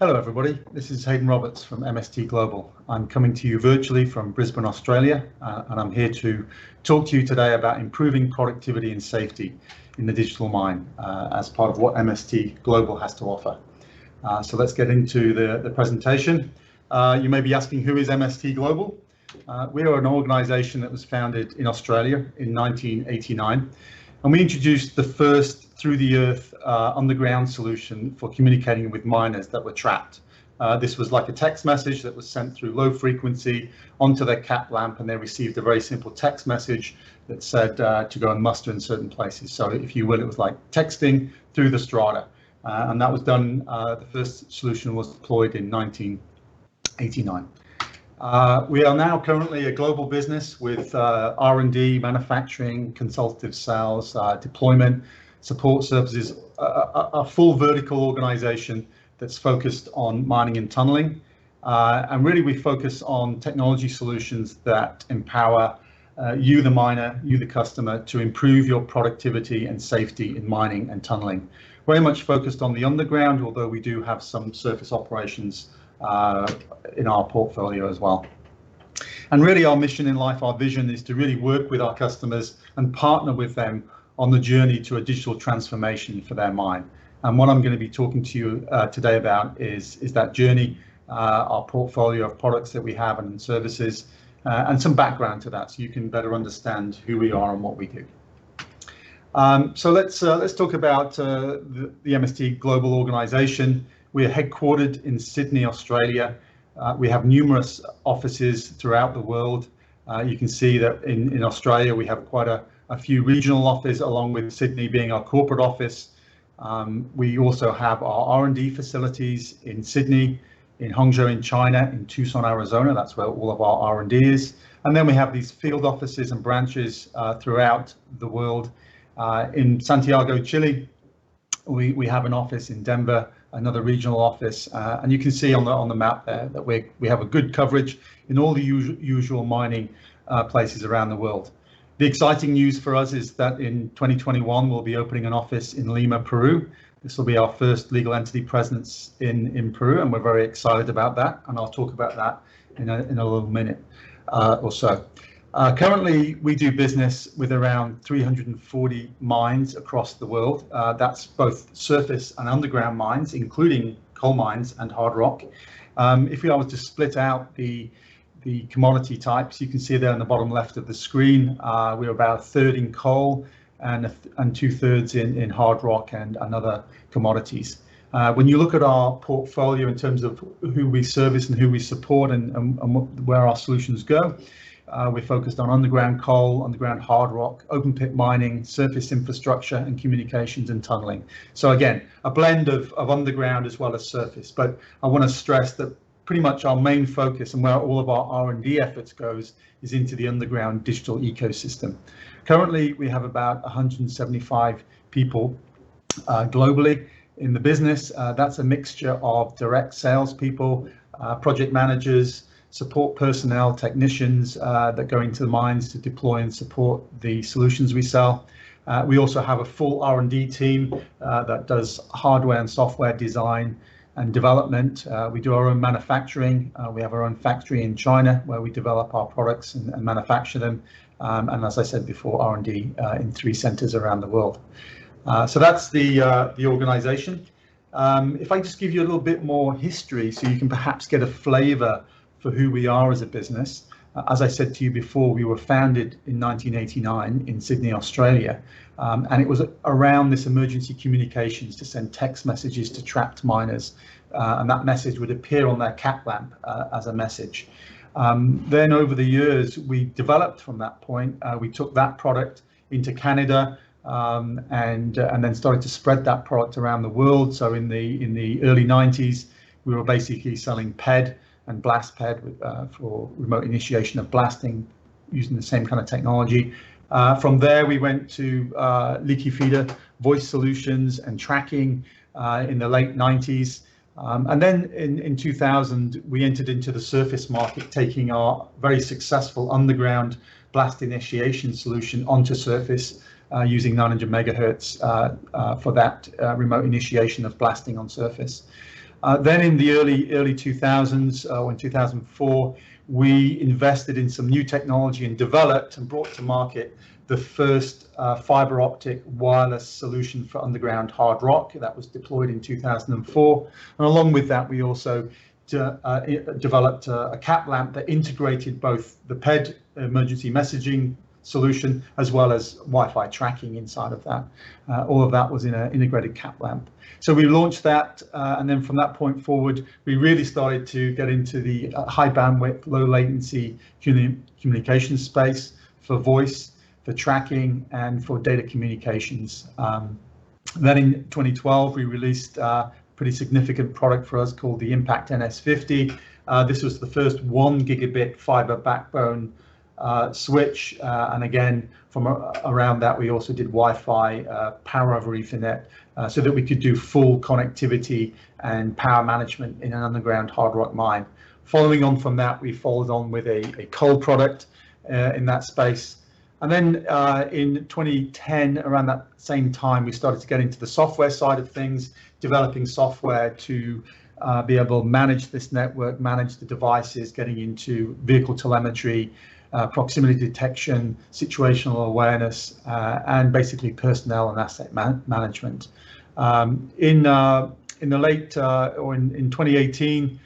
Hello everybody, this is Haydn Roberts from MST Global. I'm coming to you virtually from Brisbane, Australia, and I'm here to talk to you today about improving productivity and safety in the digital mine as part of what MST Global has to offer. So let's get into the presentation. You may be asking, who is MST Global? We are an organisation that was founded in Australia in 1989, and we introduced the first through-the-earth underground solution for communicating with miners that were trapped. This was like a text message that was sent through low frequency onto their cat lamp, and they received a very simple text message that said to go and muster in certain places. So if you will, it was like texting through the strata. And that was done, the first solution was deployed in 1989. We are now currently a global business with R&D, manufacturing, consultative sales, deployment, support services, a full vertical organization that's focused on mining and tunneling. And really we focus on technology solutions that empower you, the miner, you, the customer, to improve your productivity and safety in mining and tunneling. Very much focused on the underground, although we do have some surface operations in our portfolio as well. And really our mission in life, our vision, is to really work with our customers and partner with them on the journey to a digital transformation for their mine. And what I'm going to be talking to you today about is that journey, our portfolio of products that we have and services, and some background to that so you can better understand who we are and what we do. So let's talk about the MST Global Organization. We are headquartered in Sydney, Australia. We have numerous offices throughout the world. You can see that in Australia we have quite a few regional offices, along with Sydney being our corporate office. We also have our R&D facilities in Sydney, in Hangzhou in China, in Tucson, Arizona. That's where all of our R&D is. And then we have these field offices and branches throughout the world. In Santiago, Chile, we have an office. In Denver, another regional office, and you can see on the map there that we have a good coverage in all the usual mining places around the world. The exciting news for us is that in 2021 we'll be opening an office in Lima, Peru. This will be our first legal entity presence in Peru, and we're very excited about that, and I'll talk about that in a little minute or so. Currently, we do business with around 340 mines across the world. That's both surface and underground mines, including coal mines and hard rock. If we were to split out the commodity types, you can see there on the bottom left of the screen, we're about a third in coal and 2/3 in hard rock and other commodities. When you look at our portfolio in terms of who we service and who we support and where our solutions go, we're focused on underground coal, underground hard rock, open pit mining, surface infrastructure, and communications and tunneling. So again, a blend of underground as well as surface. But I want to stress that pretty much our main focus and where all of our R&D efforts goes is into the underground digital ecosystem. Currently, we have about 175 people globally in the business. That's a mixture of direct salespeople, project managers, support personnel, technicians that go into the mines to deploy and support the solutions we sell. We also have a full R&D team that does hardware and software design and development. We do our own manufacturing. We have our own factory in China where we develop our products and manufacture them. And as I said before, R&D in 3 centers around the world. So that's the organization. If I just give you a little bit more history so you can perhaps get a flavor for who we are as a business. As I said to you before, we were founded in 1989 in Sydney, Australia, and it was around this emergency communications to send text messages to trapped miners, and that message would appear on their cat lamp as a message. Then over the years, we developed from that point. We took that product into Canada and then started to spread that product around the world. So in the early 90s, we were basically selling PED and blast PED for remote initiation of blasting using the same kind of technology. From there, we went to leaky feeder voice solutions and tracking in the late 90s. And then in 2000, we entered into the surface market, taking our very successful underground blast initiation solution onto surface using 900 megahertz for that remote initiation of blasting on surface. Then in the early 2000s, or in 2004, we invested in some new technology and developed and brought to market the first fiber optic wireless solution for underground hard rock. That was deployed in 2004. And along with that, we also developed a cap lamp that integrated both the PED emergency messaging solution as well as Wi-Fi tracking inside of that. All of that was in an integrated cap lamp. So we launched that, and then from that point forward, we really started to get into the high bandwidth, low latency communication space for voice, for tracking, and for data communications. Then in 2012, we released a pretty significant product for us called the Impact NS50. This was the first 1 gigabit fiber backbone switch, and again, from around that, we also did Wi-Fi, power over Ethernet, so that we could do full connectivity and power management in an underground hard rock mine. Following on from that, we followed on with a coal product in that space. And then in 2010, around that same time, we started to get into the software side of things, developing software to be able to manage this network, manage the devices, getting into vehicle telemetry, proximity detection, situational awareness, and basically personnel and asset management. In the late, or in 2018,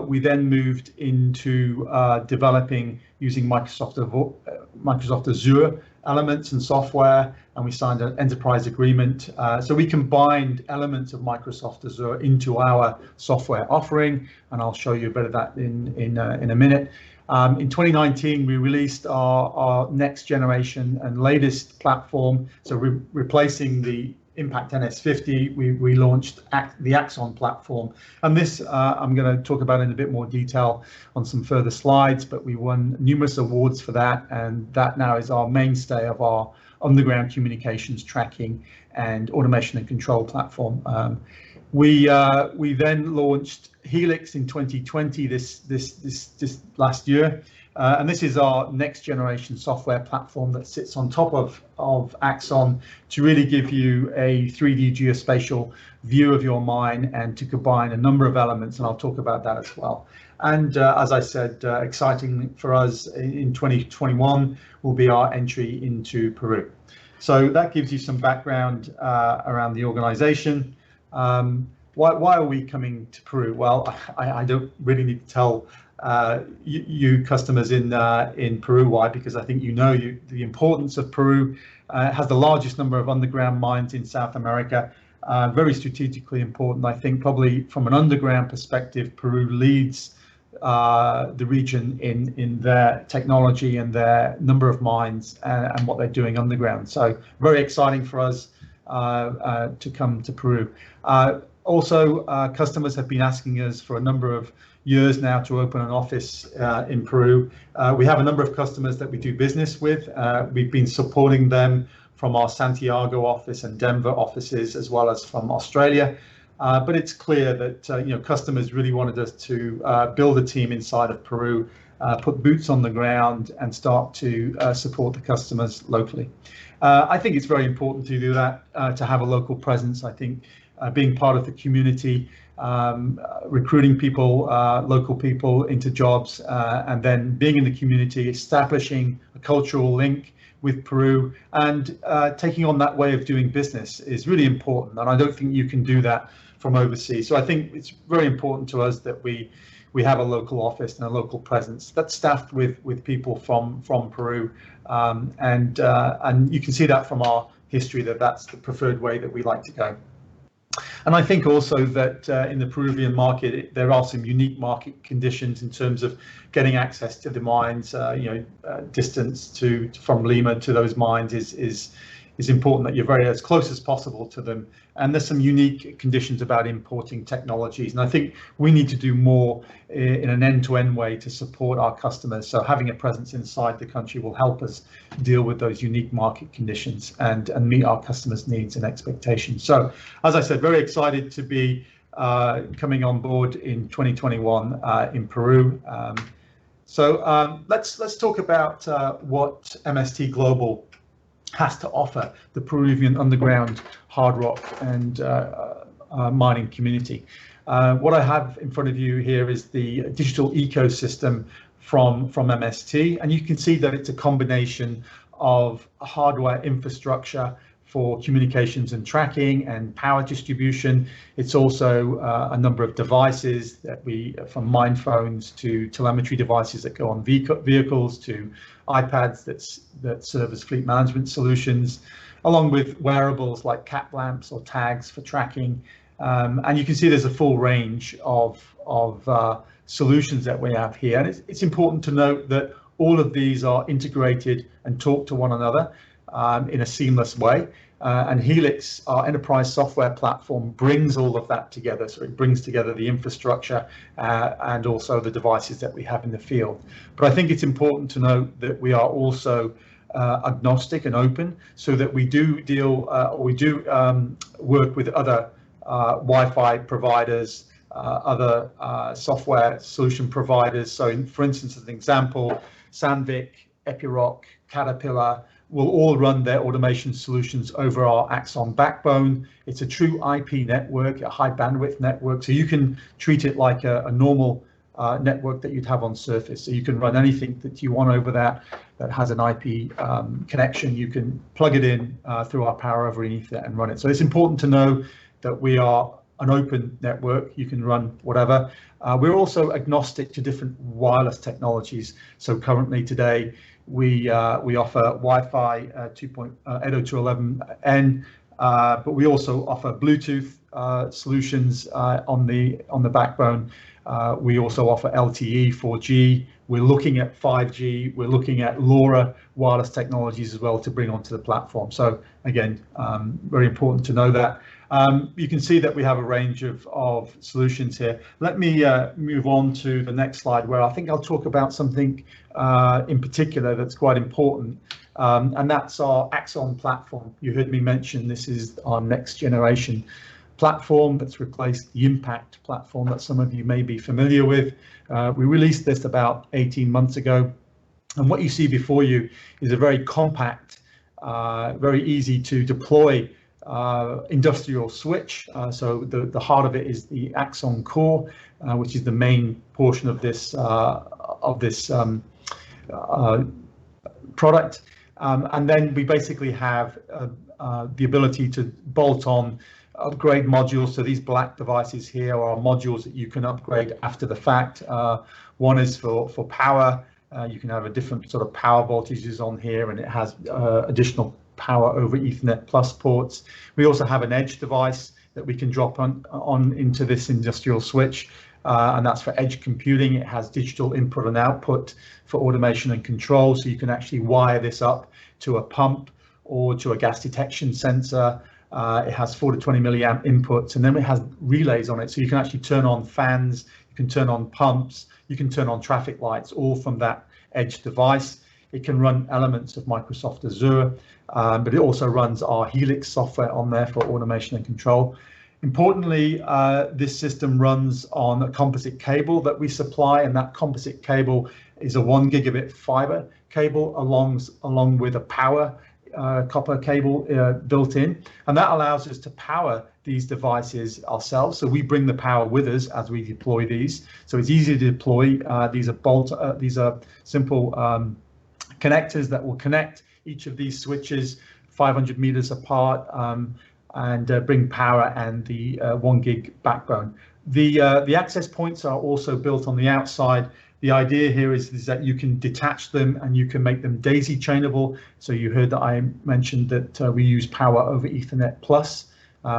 we then moved into developing using Microsoft Azure elements and software, and we signed an enterprise agreement. So we combined elements of Microsoft Azure into our software offering, and I'll show you a bit of that in a minute. In 2019, we released our next generation and latest platform. So replacing the Impact NS50, we launched the Axon platform. And this I'm going to talk about in a bit more detail on some further slides, but we won numerous awards for that. And that now is our mainstay of our underground communications tracking and automation and control platform. We then launched Helix in 2020, this last year, and this is our next generation software platform that sits on top of Axon to really give you a 3D geospatial view of your mine and to combine a number of elements, and I'll talk about that as well. And as I said, exciting for us in 2021 will be our entry into Peru. So that gives you some background around the organization. Why are we coming to Peru? Well, I don't really need to tell you customers in Peru why, because I think you know the importance of Peru. It has the largest number of underground mines in South America, very strategically important. I think probably from an underground perspective, Peru leads the region in their technology and their number of mines and what they're doing underground. So very exciting for us to come to Peru. Also, customers have been asking us for a number of years now to open an office in Peru. We have a number of customers that we do business with. We've been supporting them from our Santiago office and Denver offices, as well as from Australia. But it's clear that customers really wanted us to build a team inside of Peru, put boots on the ground, and start to support the customers locally. I think it's very important to do that, to have a local presence. I think being part of the community, recruiting people, local people into jobs, and then being in the community, establishing a cultural link with Peru, and taking on that way of doing business is really important. And I don't think you can do that from overseas. So I think it's very important to us that we have a local office and a local presence that's staffed with people from Peru, and you can see that from our history that's the preferred way that we like to go. And I think also that in the Peruvian market, there are some unique market conditions in terms of getting access to the mines. Distance from Lima to those mines is important, that you're very as close as possible to them. And there's some unique conditions about importing technologies. And I think we need to do more in an end-to-end way to support our customers. So having a presence inside the country will help us deal with those unique market conditions and meet our customers' needs and expectations. So as I said, very excited to be coming on board in 2021 in Peru. Let's talk about what MST Global has to offer the Peruvian underground hard rock and mining community. What I have in front of you here is the digital ecosystem from MST, and you can see that it's a combination of hardware infrastructure for communications and tracking and power distribution. It's also a number of devices that from mine phones to telemetry devices that go on vehicles to iPads that serve as fleet management solutions, along with wearables like cap lamps or tags for tracking. And you can see there's a full range of solutions that we have here. And it's important to note that all of these are integrated and talk to one another in a seamless way. And Helix, our enterprise software platform, brings all of that together. So it brings together the infrastructure and also the devices that we have in the field. But I think it's important to note that we are also agnostic and open, so that we do work with other Wi-Fi providers, other software solution providers. So for instance, as an example, Sandvik, Epiroc, Caterpillar will all run their automation solutions over our Axon backbone. It's a true IP network, a high bandwidth network, so you can treat it like a normal network that you'd have on Surface. So you can run anything that you want over that has an IP connection. You can plug it in through our Power over Ethernet and run it. So it's important to know that we are an open network. You can run whatever. We're also agnostic to different wireless technologies. So currently today, we offer Wi-Fi 802.11n, but we also offer Bluetooth solutions on the backbone. We also offer LTE, 4G. We're looking at 5G. We're looking at LoRa wireless technologies as well to bring onto the platform. So again, very important to know that. You can see that we have a range of solutions here. Let me move on to the next slide, where I think I'll talk about something in particular that's quite important, and that's our Axon platform. You heard me mention this is our next generation platform that's replaced the Impact platform that some of you may be familiar with. We released this about 18 months ago, and what you see before you is a very compact, very easy to deploy industrial switch. So the heart of it is the Axon core, which is the main portion of this product. And then we basically have the ability to bolt on upgrade modules. So these black devices here are modules that you can upgrade after the fact. One is for power. You can have a different sort of power voltages on here, and it has additional power over Ethernet plus ports. We also have an edge device that we can drop on into this industrial switch, and that's for edge computing. It has digital input and output for automation and control, so you can actually wire this up to a pump or to a gas detection sensor. It has 4 to 20 milliamp inputs, and then it has relays on it, so you can actually turn on fans, you can turn on pumps, you can turn on traffic lights, all from that edge device. It can run elements of Microsoft Azure, but it also runs our Helix software on there for automation and control. Importantly, this system runs on a composite cable that we supply, and that composite cable is a 1 gigabit fiber cable along with a power copper cable built in, and that allows us to power these devices ourselves. So we bring the power with us as we deploy these. So it's easy to deploy. These are simple connectors that will connect each of these switches 500 meters apart and bring power and the 1 gig backbone. The access points are also built on the outside. The idea here is that you can detach them and you can make them daisy chainable. So you heard that I mentioned that we use power over Ethernet plus.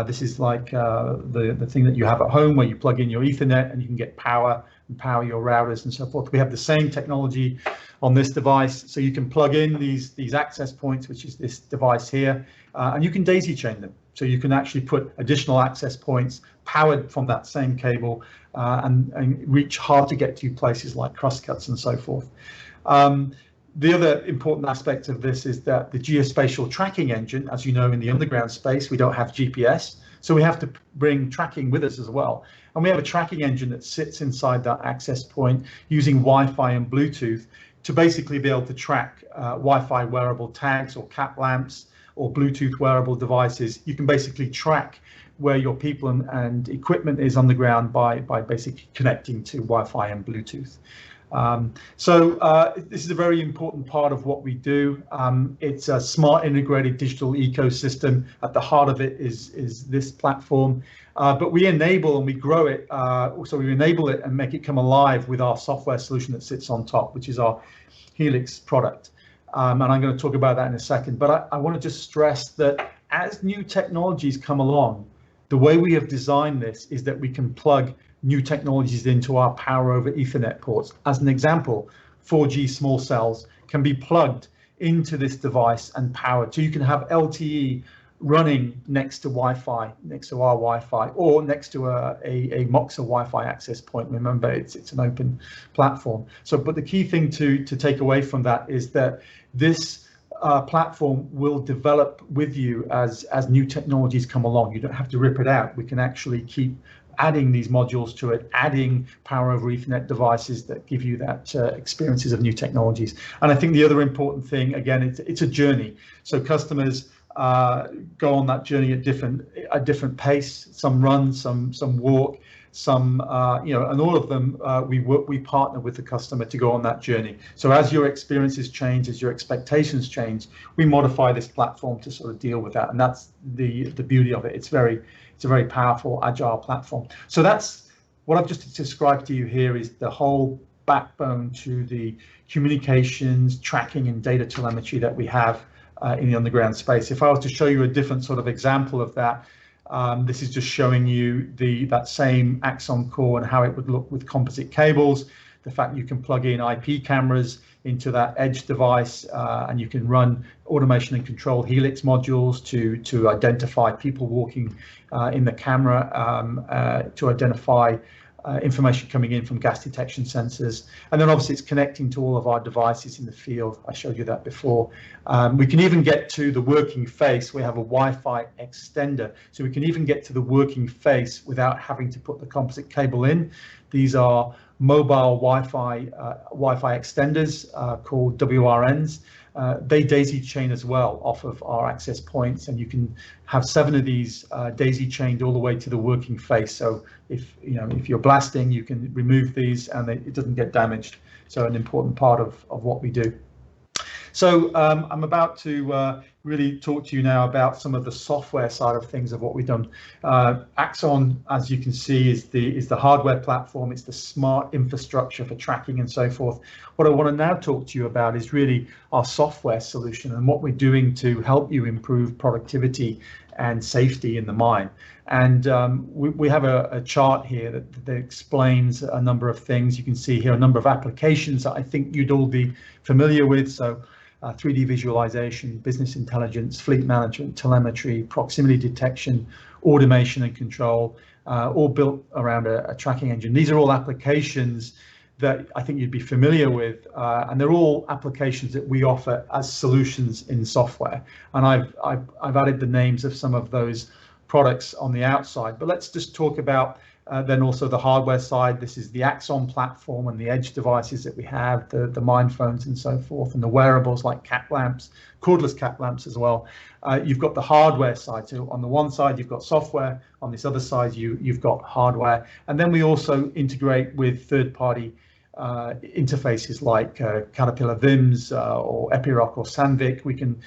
This is like the thing that you have at home where you plug in your Ethernet and you can get power and power your routers and so forth. We have the same technology on this device, so you can plug in these access points, which is this device here, and you can daisy chain them. So you can actually put additional access points powered from that same cable and reach hard to get to places like crosscuts and so forth. The other important aspect of this is that the geospatial tracking engine, as you know, in the underground space, we don't have GPS, so we have to bring tracking with us as well. And we have a tracking engine that sits inside that access point using Wi-Fi and Bluetooth to basically be able to track Wi-Fi wearable tags or cap lamps or Bluetooth wearable devices. You can basically track where your people and equipment is on the ground by basically connecting to Wi-Fi and Bluetooth. This is a very important part of what we do. It's a smart integrated digital ecosystem. At the heart of it is this platform, but we enable and we grow it. So we enable it and make it come alive with our software solution that sits on top, which is our Helix product. And I'm going to talk about that in a second. But I want to just stress that as new technologies come along, the way we have designed this is that we can plug new technologies into our power over Ethernet ports. As an example, 4G small cells can be plugged into this device and powered. So you can have LTE running next to Wi-Fi, next to our Wi-Fi, or next to a MOXA Wi-Fi access point. Remember, it's an open platform. But the key thing to take away from that is that this platform will develop with you as new technologies come along. You don't have to rip it out. We can actually keep adding these modules to it, adding power over Ethernet devices that give you that experiences of new technologies. And I think the other important thing, again, it's a journey. So customers go on that journey at different pace. Some run, some walk, some and all of them we partner with the customer to go on that journey. So as your experiences change, as your expectations change, we modify this platform to sort of deal with that. And that's the beauty of it. It's a very powerful, agile platform. So that's what I've just described to you here is the whole backbone to the communications, tracking, and data telemetry that we have in the underground space. If I was to show you a different sort of example of that, this is just showing you that same Axon core and how it would look with composite cables. The fact you can plug in IP cameras into that edge device, and you can run automation and control Helix modules to identify people walking in the camera, to identify information coming in from gas detection sensors. And then obviously it's connecting to all of our devices in the field. I showed you that before. We can even get to the working face. We have a Wi-Fi extender, so we can even get to the working face without having to put the composite cable in. These are mobile Wi-Fi extenders called WRNs. They daisy chain as well off of our access points, and you can have 7 of these daisy chained all the way to the working face. So if you're blasting, you can remove these and it doesn't get damaged. So an important part of what we do. So I'm about to really talk to you now about some of the software side of things of what we've done. Axon, as you can see, is the hardware platform. It's the smart infrastructure for tracking and so forth. What I want to now talk to you about is really our software solution and what we're doing to help you improve productivity and safety in the mine. And we have a chart here that explains a number of things. You can see here a number of applications that I think you'd all be familiar with. So 3D visualization, business intelligence, fleet management, telemetry, proximity detection, automation and control, all built around a tracking engine. These are all applications that I think you'd be familiar with, and they're all applications that we offer as solutions in software. And I've added the names of some of those products on the outside, but let's just talk about then also the hardware side. This is the Axon platform and the edge devices that we have, the mine phones and so forth, and the wearables like cat lamps, cordless cat lamps as well. You've got the hardware side. So on the one side, you've got software. On this other side, you've got hardware. And then we also integrate with third-party interfaces like Caterpillar VIMS or Epiroc or Sandvik. We can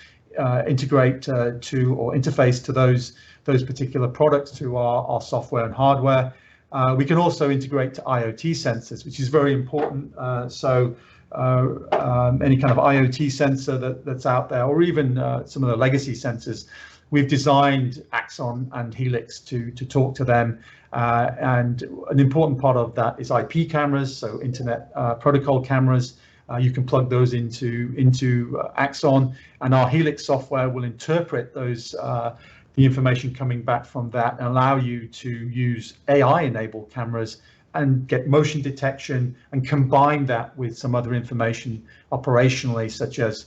integrate to or interface to those particular products to our software and hardware. We can also integrate to IoT sensors, which is very important. Any kind of IoT sensor that's out there, or even some of the legacy sensors, we've designed Axon and Helix to talk to them. And an important part of that is IP cameras, so internet protocol cameras. You can plug those into Axon, and our Helix software will interpret those the information coming back from that and allow you to use AI-enabled cameras and get motion detection and combine that with some other information operationally, such as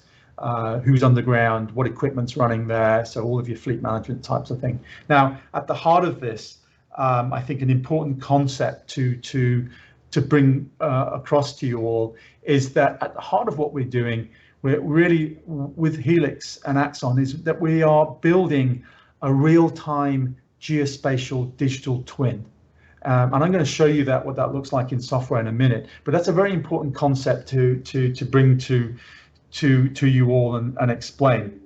who's underground, what equipment's running there, so all of your fleet management types of thing. Now, at the heart of this, I think an important concept to bring across to you all is that at the heart of what we're doing, we're really with Helix and Axon, is that we are building a real-time geospatial digital twin. And I'm going to show you what that looks like in software in a minute. But that's a very important concept to bring to you all and explain.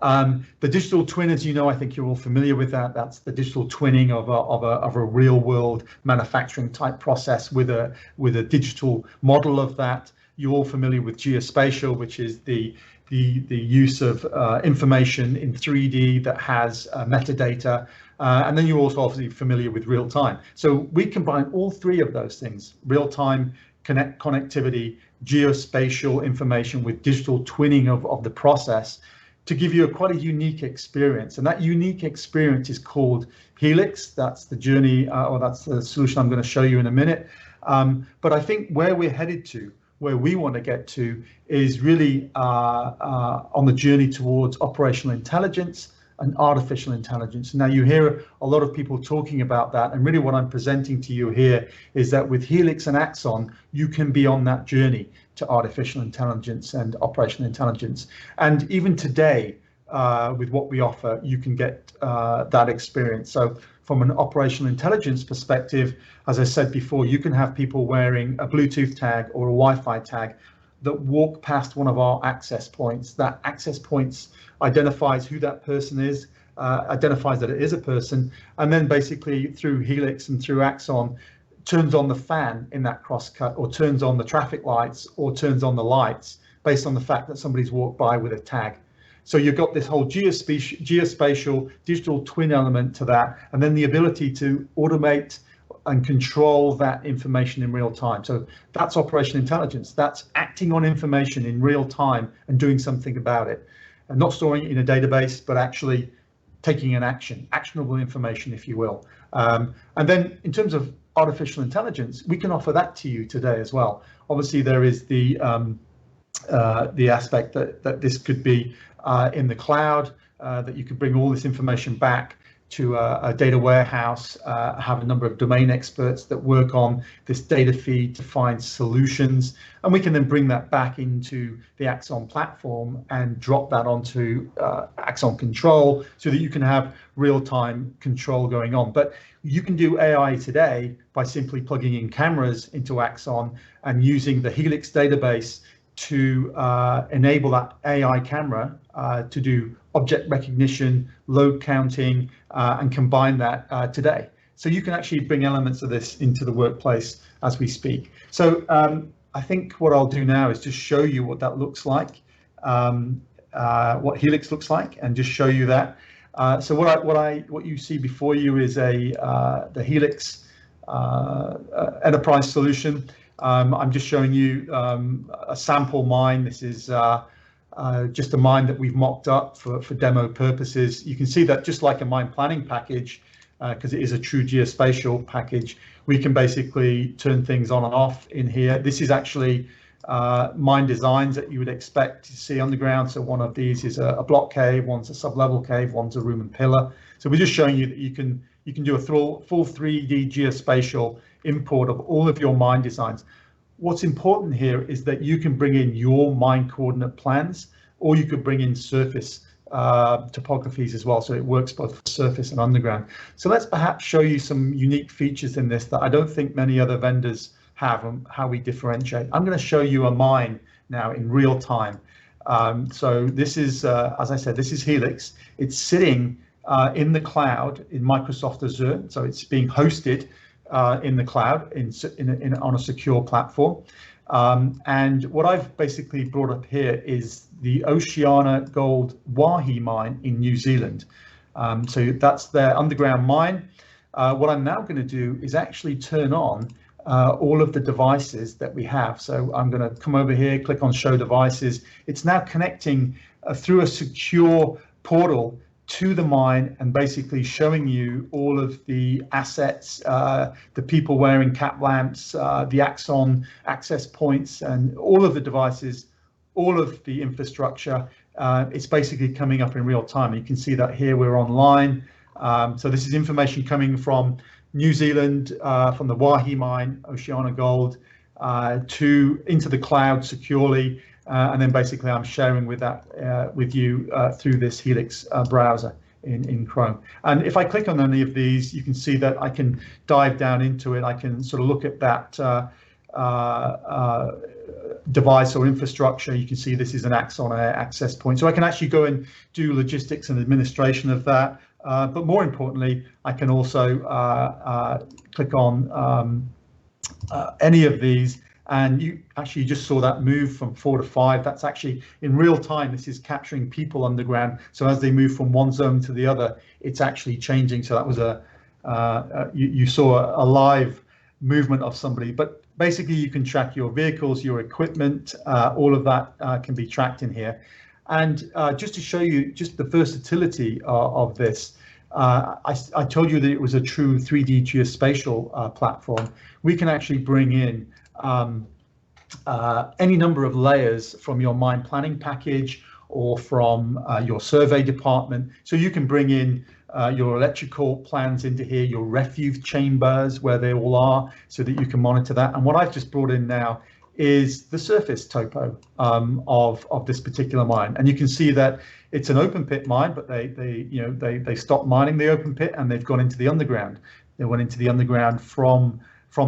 The digital twin, as you know, I think you're all familiar with that. That's the digital twinning of a real world manufacturing type process with a digital model of that. You're all familiar with geospatial, which is the use of information in 3D that has metadata. And then you're also obviously familiar with real time. So we combine all three of those things: real time connectivity, geospatial information with digital twinning of the process, to give you quite a unique experience. And that unique experience is called Helix. That's the journey, or that's the solution I'm going to show you in a minute. But I think where we're headed to, where we want to get to, is really on the journey towards operational intelligence and artificial intelligence. Now, you hear a lot of people talking about that, and really what I'm presenting to you here is that with Helix and Axon, you can be on that journey to artificial intelligence and operational intelligence. And even today, with what we offer, you can get that experience. So from an operational intelligence perspective, as I said before, you can have people wearing a Bluetooth tag or a Wi-Fi tag that walk past one of our access points. That access points identifies who that person is, identifies that it is a person, and then basically through Helix and through Axon, turns on the fan in that crosscut, or turns on the traffic lights, or turns on the lights based on the fact that somebody's walked by with a tag. So you've got this whole geospatial digital twin element to that, and then the ability to automate and control that information in real time. So that's operational intelligence. That's acting on information in real time and doing something about it, and not storing it in a database, but actually taking an action, actionable information, if you will. And then in terms of artificial intelligence, we can offer that to you today as well. Obviously, there is the aspect that this could be in the cloud, that you could bring all this information back to a data warehouse, have a number of domain experts that work on this data feed to find solutions, and we can then bring that back into the Axon platform and drop that onto Axon Control so that you can have real-time control going on. But you can do AI today by simply plugging in cameras into Axon and using the Helix database to enable that AI camera to do object recognition, load counting, and combine that today. So you can actually bring elements of this into the workplace as we speak. So I think what I'll do now is just show you what that looks like, what Helix looks like, and just show you that. So what you see before you is the Helix enterprise solution. I'm just showing you a sample mine. This is just a mine that we've mocked up for demo purposes. You can see that just like a mine planning package, because it is a true geospatial package, we can basically turn things on and off in here. This is actually mine designs that you would expect to see underground. So one of these is a block cave, one's a sub-level cave, one's a room and pillar. So we're just showing you that you can do a full 3D geospatial import of all of your mine designs. What's important here is that you can bring in your mine coordinate plans, or you could bring in surface topographies as well, so it works both for surface and underground. So let's perhaps show you some unique features in this that I don't think many other vendors have, and how we differentiate. I'm going to show you a mine now in real time. So this is, as I said, this is Helix. It's sitting in the cloud in Microsoft Azure, so it's being hosted in the cloud on a secure platform. And what I've basically brought up here is the Oceana Gold Waihi mine in New Zealand. So that's their underground mine. What I'm now going to do is actually turn on all of the devices that we have. So I'm going to come over here, click on show devices. It's now connecting through a secure portal to the mine and basically showing you all of the assets, the people wearing cap lamps, the Axon access points, and all of the devices, all of the infrastructure. It's basically coming up in real time. You can see that here we're online. So this is information coming from New Zealand, from the Waihi mine, Oceana Gold, into the cloud securely. And then basically I'm sharing with you through this Helix browser. in Chrome. And if I click on any of these, you can see that I can dive down into it. I can sort of look at that device or infrastructure. You can see this is an Axon Air access point. So I can actually go and do logistics and administration of that. But more importantly, I can also click on any of these, and you actually just saw that move from 4 to 5. That's actually in real time. This is capturing people underground. So as they move from one zone to the other, it's actually changing. So that was you saw a live movement of somebody. But basically, you can track your vehicles, your equipment, all of that can be tracked in here. And just to show you just the versatility of this, I told you that it was a true 3D geospatial platform. We can actually bring in any number of layers from your mine planning package or from your survey department. So you can bring in your electrical plans into here, your refuge chambers, where they all are, so that you can monitor that. And what I've just brought in now is the surface topo of this particular mine. And you can see that it's an open pit mine, but they stopped mining the open pit and they've gone into the underground. They went into the underground from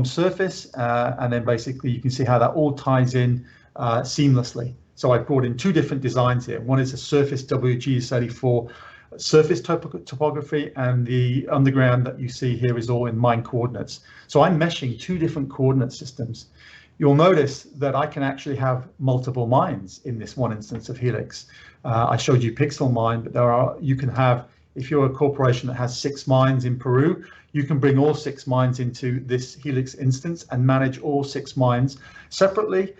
surface, and then basically you can see how that all ties in seamlessly. So I brought in two different designs here. One is a surface WGS84 surface topography, and the underground that you see here is all in mine coordinates. So I'm meshing two different coordinate systems. You'll notice that I can actually have multiple mines in this one instance of Helix. I showed you Pixel Mine, but you can have, if you're a corporation that has 6 mines in Peru, you can bring all 6 mines into this Helix instance and manage all 6 mines separately.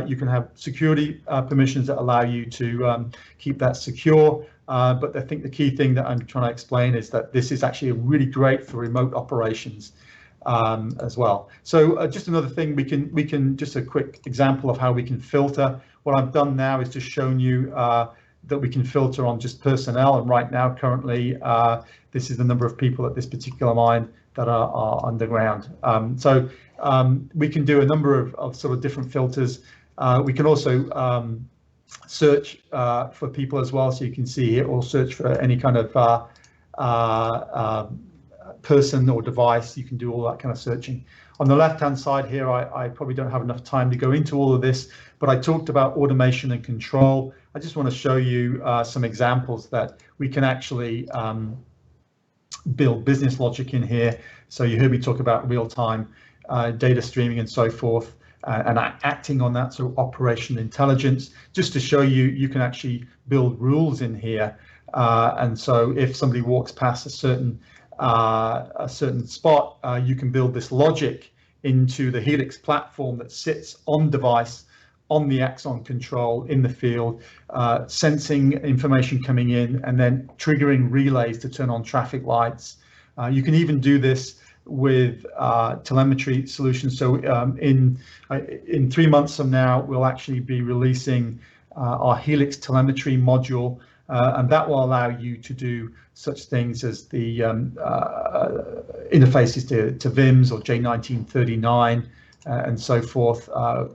You can have security permissions that allow you to keep that secure. But I think the key thing that I'm trying to explain is that this is actually really great for remote operations as well. So just another thing, we can just a quick example of how we can filter. What I've done now is just shown you that we can filter on just personnel, and right now currently this is the number of people at this particular mine that are underground. So we can do a number of sort of different filters. We can also search for people as well, so you can see here, or search for any kind of person or device. You can do all that kind of searching. On the left hand side here, I probably don't have enough time to go into all of this, but I talked about automation and control. I just want to show you some examples that we can actually build business logic in here. So you heard me talk about real-time data streaming and so forth, and acting on that, so operational intelligence. Just to show you, you can actually build rules in here, and so if somebody walks past a certain spot, you can build this logic into the Helix platform that sits on device, on the Axon control in the field, sensing information coming in and then triggering relays to turn on traffic lights. You can even do this with telemetry solutions. So in 3 months from now, we'll actually be releasing our Helix telemetry module, and that will allow you to do such things as the interfaces to VIMs or J1939 and so forth.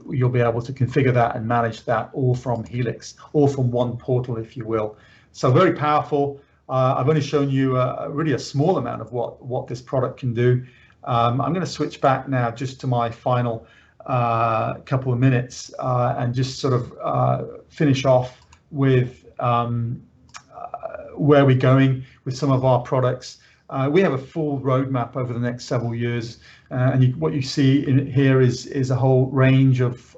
You'll be able to configure that and manage that all from Helix, all from one portal, if you will. So very powerful. I've only shown you really a small amount of what this product can do. I'm going to switch back now just to my final couple of minutes and just sort of finish off with where we're going with some of our products. We have a full roadmap over the next several years, and what you see in here is a whole range of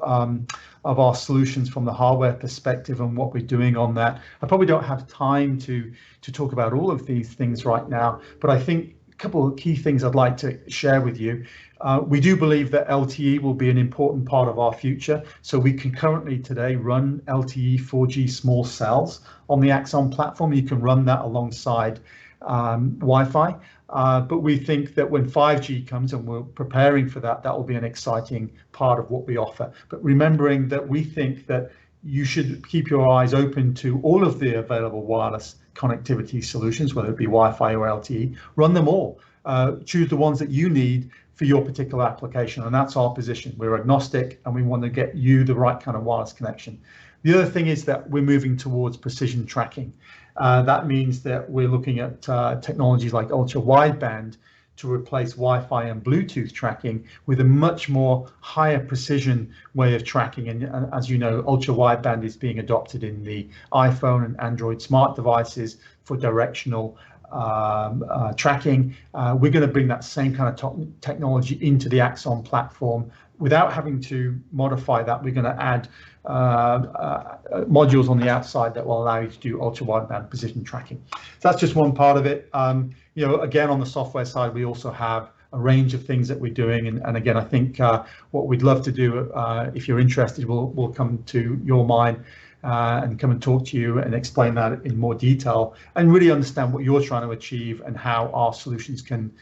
our solutions from the hardware perspective and what we're doing on that. I probably don't have time to talk about all of these things right now, but I think a couple of key things I'd like to share with you. We do believe that LTE will be an important part of our future. So we can currently today run LTE 4G small cells on the Axon platform. You can run that alongside Wi-Fi, but we think that when 5G comes, and we're preparing for that, that will be an exciting part of what we offer. But remembering that we think that you should keep your eyes open to all of the available wireless connectivity solutions, whether it be Wi-Fi or LTE. Run them all. Choose the ones that you need for your particular application, and that's our position. We're agnostic, and we want to get you the right kind of wireless connection. The other thing is that we're moving towards precision tracking. That means that we're looking at technologies like ultra wideband to replace Wi-Fi and Bluetooth tracking with a much more higher precision way of tracking. And as you know, ultra wideband is being adopted in the iPhone and Android smart devices for directional tracking. We're going to bring that same kind of technology into the Axon platform. Without having to modify that, we're going to add modules on the outside that will allow you to do ultra wideband precision tracking. So that's just one part of it. You know, again, on the software side, we also have a range of things that we're doing. And again, I think what we'd love to do, if you're interested, we'll come to your mind and come and talk to you and explain that in more detail and really understand what you're trying to achieve and how our solutions can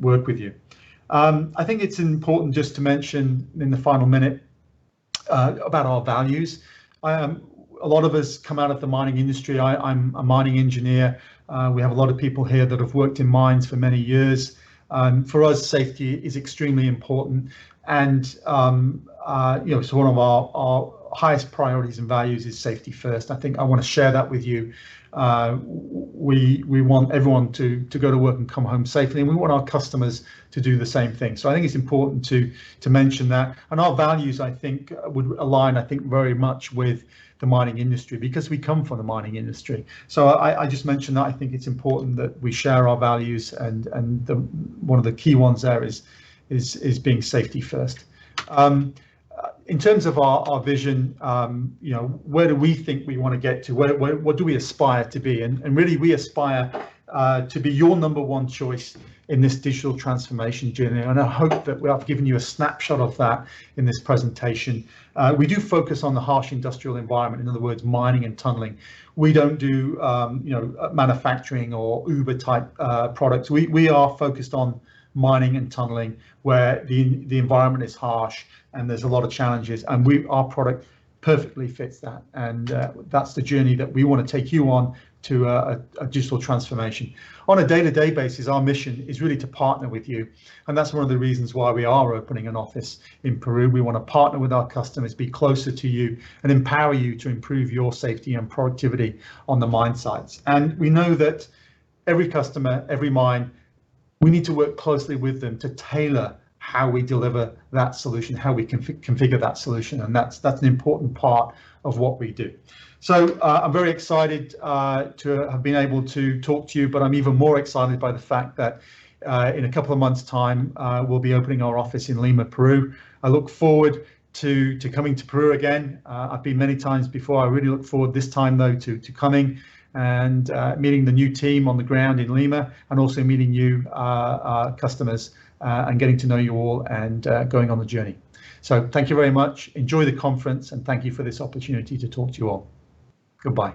work with you. I think it's important just to mention in the final minute about our values. A lot of us come out of the mining industry. I'm a mining engineer. We have a lot of people here that have worked in mines for many years. For us, safety is extremely important. And, you know, so one of our highest priorities and values is safety first. I think I want to share that with you. We want everyone to go to work and come home safely, and we want our customers to do the same thing. So I think it's important to mention that. And our values, I think, would align, I think, very much with the mining industry because we come from the mining industry. So I just mentioned that. I think it's important that we share our values, and one of the key ones there is being safety first. In terms of our vision, you know, where do we think we want to get to? What do we aspire to be? And really, we aspire to be your #1 choice in this digital transformation journey. And I hope that I've given you a snapshot of that in this presentation. We do focus on the harsh industrial environment, in other words, mining and tunneling. We don't do, you know, manufacturing or Uber type products. We are focused on mining and tunneling, where the environment is harsh and there's a lot of challenges, and our product perfectly fits that. And that's the journey that we want to take you on to a digital transformation. On a day-to-day basis, our mission is really to partner with you. And that's one of the reasons why we are opening an office in Peru. We want to partner with our customers, be closer to you, and empower you to improve your safety and productivity on the mine sites. And we know that every customer, every mine, we need to work closely with them to tailor how we deliver that solution, how we configure that solution. And that's an important part of what we do. So I'm very excited to have been able to talk to you, but I'm even more excited by the fact that in a couple of months' time, we'll be opening our office in Lima, Peru. I look forward to coming to Peru again. I've been many times before. I really look forward this time, though, to coming and meeting the new team on the ground in Lima, and also meeting you customers and getting to know you all and going on the journey. So thank you very much. Enjoy the conference, and thank you for this opportunity to talk to you all. Goodbye.